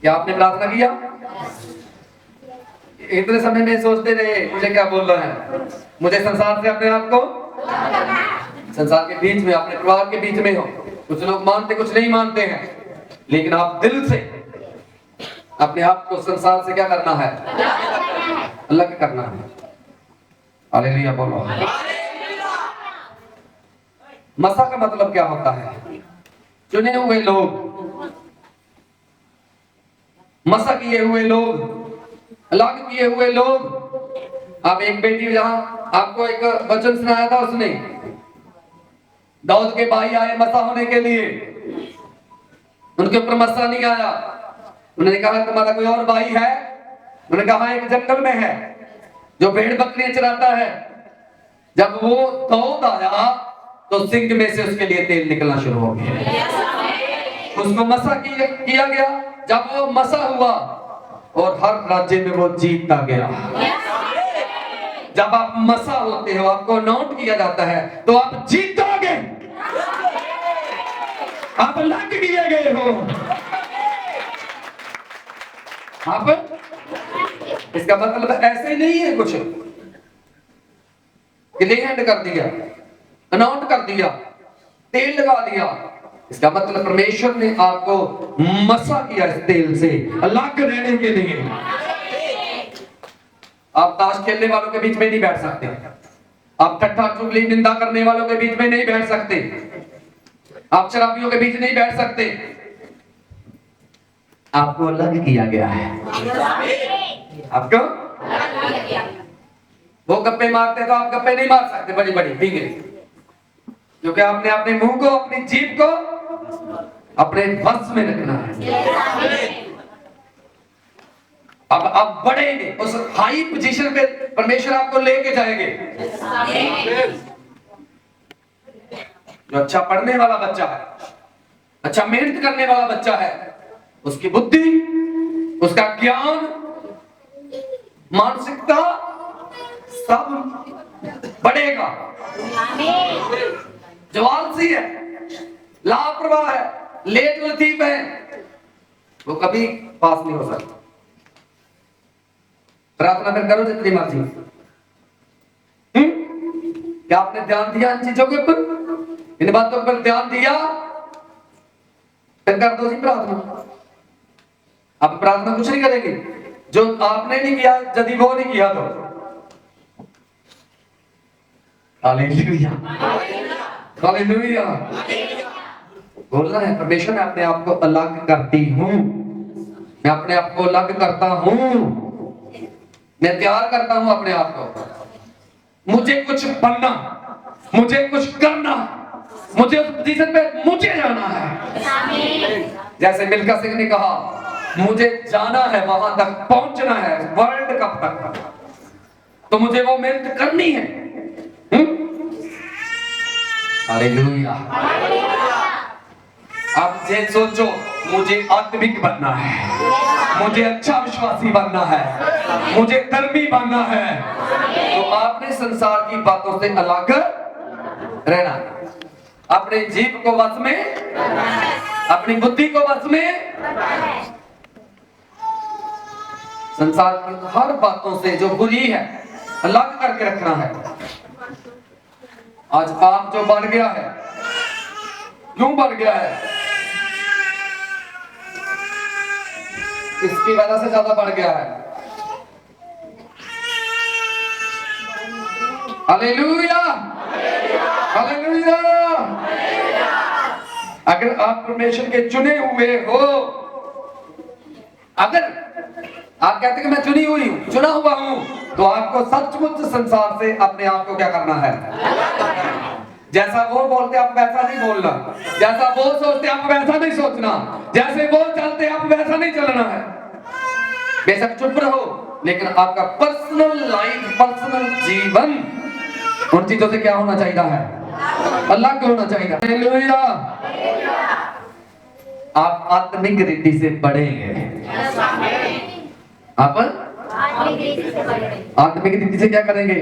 क्या आपने प्रार्थना किया? इतने समय में सोचते रहे मुझे क्या बोल रहा है, मुझे संसार से अपने आप को, संसार के बीच में, अपने परिवार के बीच में हो। कुछ लोग मानते, कुछ नहीं मानते हैं, लेकिन आप दिल से अपने आप को संसार से क्या करना है? अलग करना है। हालेलुया बोलो। मसा का मतलब क्या होता है? चुने हुए लोग, मसा किए हुए लोग, अलग किए हुए लोग। आप एक बेटी, जहां आपको एक वचन सुनाया था, उसने दाऊद के भाई आए मसा होने के लिए, उनके ऊपर मसा नहीं आया। उन्होंने कहा तुम्हारा कोई और भाई है? उन्होंने कहा एक जंगल में है जो भेड़ बकरियां चराता है। जब वो दाऊद आया तो सिंह में से उसके लिए तेल निकलना शुरू हो गया। उसको मसा किया गया। जब वो मसा हुआ और हर राज्य में वो जीतता गया। जब आप मसा होते हो, आपको अनाउंस किया जाता है, तो आप जीतोगे। आप लग किए गए हो। आप, इसका मतलब ऐसे नहीं है कुछ कि ले हैंड कर दिया, अनाउंस कर दिया, तेल लगा दिया। इसका मतलब परमेश्वर ने आपको मसा किया इस तेल से अलग रहने के लिए। आप ताश खेलने वालों के बीच में नहीं बैठ सकते। आप ठट्ठा चुगली निंदा करने वालों के बीच में नहीं बैठ सकते। आप शराबियों के बीच नहीं बैठ सकते। आपको अलग किया गया है। आपको, वो गप्पे मारते तो आप गप्पे नहीं मार सकते बड़ी बड़ी ठीक है, क्योंकि आपने अपने मुंह को, अपनी जीभ को अपने वश में रखना है। अब आप बढ़ेंगे, उस हाई पोजीशन पे परमेश्वर आपको लेके जाएंगे। जो अच्छा पढ़ने वाला बच्चा है, अच्छा मेहनत करने वाला बच्चा है, उसकी बुद्धि, उसका ज्ञान, मानसिकता सब बढ़ेगा। जो आलसी है, लापरवाह है, लेट लतीफ है, वो कभी पास नहीं हो सकता। प्रार्थना फिर करो जितनी मर्जी। क्या आपने ध्यान दिया इन चीजों के ऊपर, इन बातों पर ध्यान दिया? फिर कर दो जी प्रार्थना। आप प्रार्थना कुछ नहीं करेंगे जो आपने नहीं किया, यदि वो नहीं किया तो। Hallelujah, hallelujah. बोलना है परमेश्वर मैं अपने आप को अलग करती हूं, मैं अपने आप को अलग करता हूं, मैं तैयार करता हूं अपने आप को। मुझे कुछ बनना, मुझे कुछ करना, मुझे उस पोजीशन पे मुझे जाना है। जैसे मिल्खा सिंह ने कहा, मुझे जाना है, वहां तक पहुंचना है, वर्ल्ड कप तक, तो मुझे वो मेहनत करनी है। हालेलुया। आप ये सोचो, मुझे आत्मिक बनना है, मुझे अच्छा विश्वासी बनना है, मुझे धर्मी बनना है, तो आपने संसार की बातों से अलग रहना, अपने जीव को वश में, अपनी बुद्धि को वश में, संसार की हर बातों से जो बुरी है अलग करके रखना है। आज पाप जो बढ़ गया है, क्यों बढ़ गया है? इसकी वजह से ज्यादा बढ़ गया है। Hallelujah, hallelujah. अगर आप परमेश्वर के चुने हुए हो, अगर आप कहते कि मैं चुनी हुई हूं, चुना हुआ हूं, तो आपको सचमुच संसार से अपने आप को क्या करना है? जैसा वो बोलते आप वैसा नहीं बोलना, जैसा वो सोचते आप वैसा नहीं सोचना, जैसे वो चलते आप वैसा नहीं चलना है। बेशक चुप रहो, लेकिन आपका पर्सनल लाइफ, पर्सनल जीवन उन चीजों से क्या होना चाहिए है? अलग होना चाहिए। हालेलुया। आप आत्मिक रीति से बढ़ेंगे। आप आत्मिक रीति से क्या करेंगे?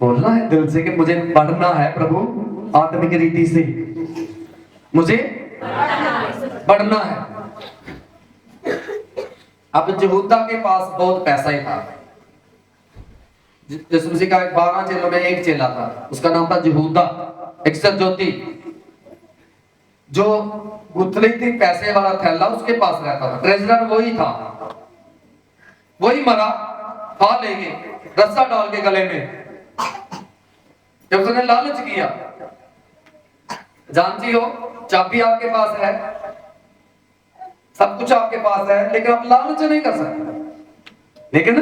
बोलना है दिल से कि मुझे बढ़ना है प्रभु, आत्मिक रीति से मुझे बढ़ना है। अब यहूदा के पास बहुत पैसा ही था। यीशु मसीह का 12 चेलों में एक चेला था, उसका नाम था यहूदा इस्करियोती, जो गुथली थी पैसे वाला थैला उसके पास रहता था, ट्रेजरर वही था। वही मरा, खा लेंगे, रस्सा डाल के गले में, जब उसने लालच किया। जानती हो, चाबी आपके पास है, सब कुछ आपके पास है, लेकिन आप लालच नहीं कर सकते। लेकिन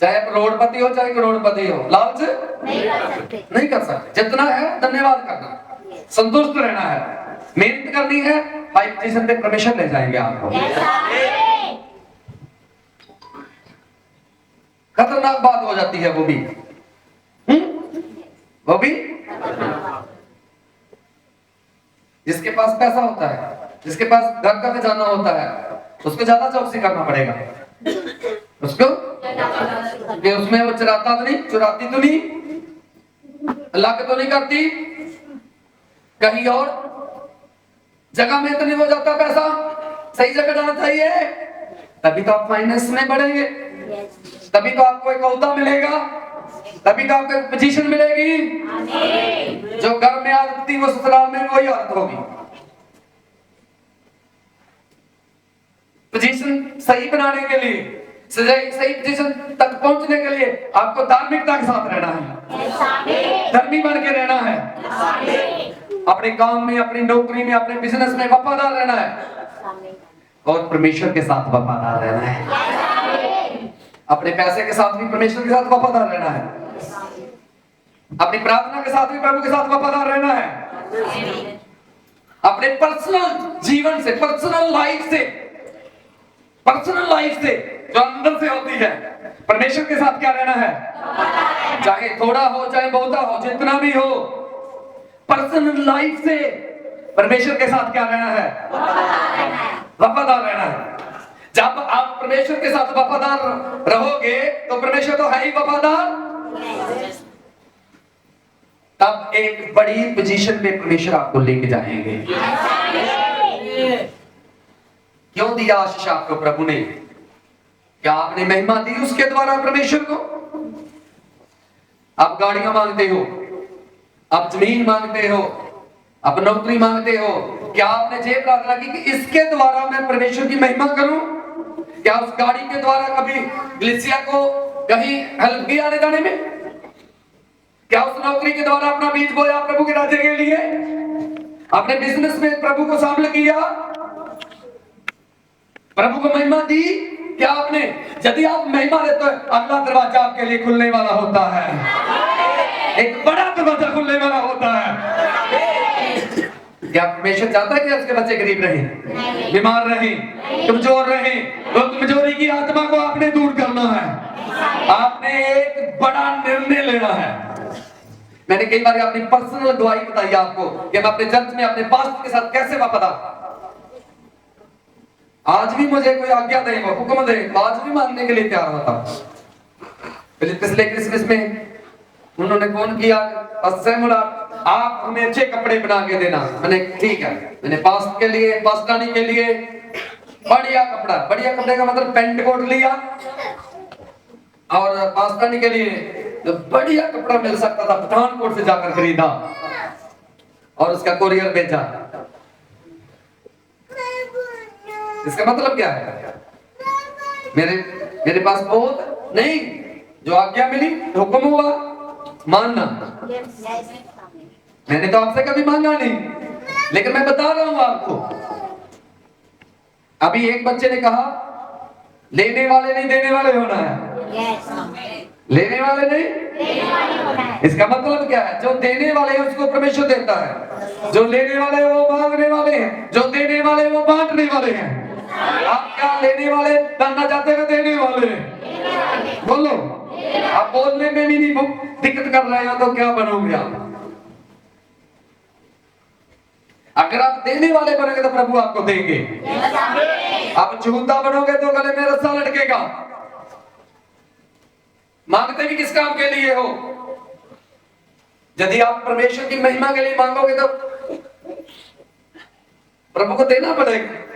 चाहे आप करोड़पति हो चाहे करोड़पति हो, लालच नहीं कर सकते। जितना है धन्यवाद करना, संतुष्ट रहना है, मेहनत करनी है, हाई पोजीशन पे परमेश्वर ले जाएंगे आपको। खतरनाक बात हो जाती है वो भी, वो भी जिसके पास पैसा होता है, जिसके पास घर का खजाना होता है, उसको ज्यादा चौकसी करना पड़ेगा उसको, कि उसमें वो चुराता तो नहीं, चुराती तो नहीं, अल्लाह तो नहीं करती, कहीं और जगह में तो नहीं हो जाता पैसा, सही जगह जाना चाहिए। तभी तो आप फाइनेंस में बढ़ेंगे, तभी तो आपको एक ओहदा मिलेगा, तभी तो आपको एक पोजीशन मिलेगी। जो घर में आदत थी वो ससुराल में वही आदत होगी। पोजीशन सही बनाने के लिए, सही पोजीशन तक पहुंचने के लिए आपको धार्मिकता के साथ रहना है, धर्मी बन के रहना है, अपने काम में, अपनी नौकरी में, अपने बिजनेस में वफादार रहना है, और परमेश्वर के साथ वफादार रहना है। अपने पैसे के साथ भी परमेश्वर के साथ वफादार रहना है, अपनी प्रार्थना के साथ भी प्रभु के साथ वफादार रहना है, अपने पर्सनल जीवन से, पर्सनल लाइफ से जो अंदर से होती है, परमेश्वर के साथ क्या रहना है, चाहे थोड़ा हो चाहे बहुता हो, जितना भी हो, पर्सनल लाइफ से परमेश्वर के साथ क्या रहना है, वफादार रहना है। जब आप परमेश्वर के साथ वफादार रहोगे तो परमेश्वर तो है ही वफादार, तब एक बड़ी पोजीशन पे परमेश्वर आपको लेके जाएंगे। क्यों दिया आशीष आपको प्रभु ने? क्या आपने महिमा दी उसके द्वारा परमेश्वर को? आप गाड़ियां मांगते हो, आप जमीन मांगते हो, आप नौकरी मांगते हो, क्या आपने ये प्रार्थना की कि इसके द्वारा मैं परमेश्वर की महिमा करूं? क्या उस गाड़ी के द्वारा कभी ग्लिसिया को कहीं हेल्प किया आने जाने में? क्या उस नौकरी के द्वारा अपना बीज बोया प्रभु के राज्य के लिए? अपने बिजनेस में प्रभु को शामिल किया, प्रभु को महिमा दी क्या आपने? यदि आप महिमा देते हो, अगला दरवाजा आपके लिए खुलने वाला होता है, एक बड़ा दरवाजा खुलने वाला होता है। क्या परमेश्वर चाहता है कि उसके बच्चे गरीब रहें, बीमार रहें, कमजोर रहें? तो कमजोरी की आत्मा को आपने दूर करना है, आपने एक बड़ा निर्णय लेना है। मैंने कई बार अपनी पर्सनल गवाही बताई आपको कि मैं अपने चर्च में अपने पास्टर के साथ कैसे वफादार। आज भी मुझे कोई आज्ञा दे, हुक्म दे, आज भी मानने के लिए तैयार होता। पिछले क्रिसमस में उन्होंने फोन किया, आप हमें अच्छे कपड़े बना के देना। मैंने ठीक है, मैंने पास्ट के लिए, पास्तानी के लिए बढ़िया कपड़ा, बढ़िया कपड़े का मतलब पेंट कोट लिया, और पास्तानी के लिए जो बढ़िया कपड़ा मिल सकता था पठानकोट से जाकर खरीदा और उसका कोरियर भेजा। इसका मतलब क्या है? मेरे पास बहुत नहीं, जो आज्ञा मिली, हुक्म हुआ, मानना। मैंने तो आपसे कभी मांगा नहीं, लेकिन मैं बता रहा हूं आपको। अभी एक बच्चे ने कहा लेने वाले नहीं देने वाले होना है। लेने वाले नहीं, इसका मतलब क्या है? जो देने वाले हैं उसको परमेश्वर देता है, जो लेने वाले वो मांगने वाले हैं, जो देने वाले वो बांटने वाले हैं। आप क्या लेने वाले बनना चाहते हो, देने वाले? बोलो। आप बोलने में भी नहीं दिक्कत कर रहे हो तो क्या बनोगे आप? अगर आप देने वाले बनोगे तो प्रभु आपको देंगे। आप झूठा बनोगे तो गले में रस्सा लटकेगा। मांगते भी किस काम के लिए हो? यदि आप परमेश्वर की महिमा के लिए मांगोगे तो प्रभु को देना पड़ेगा।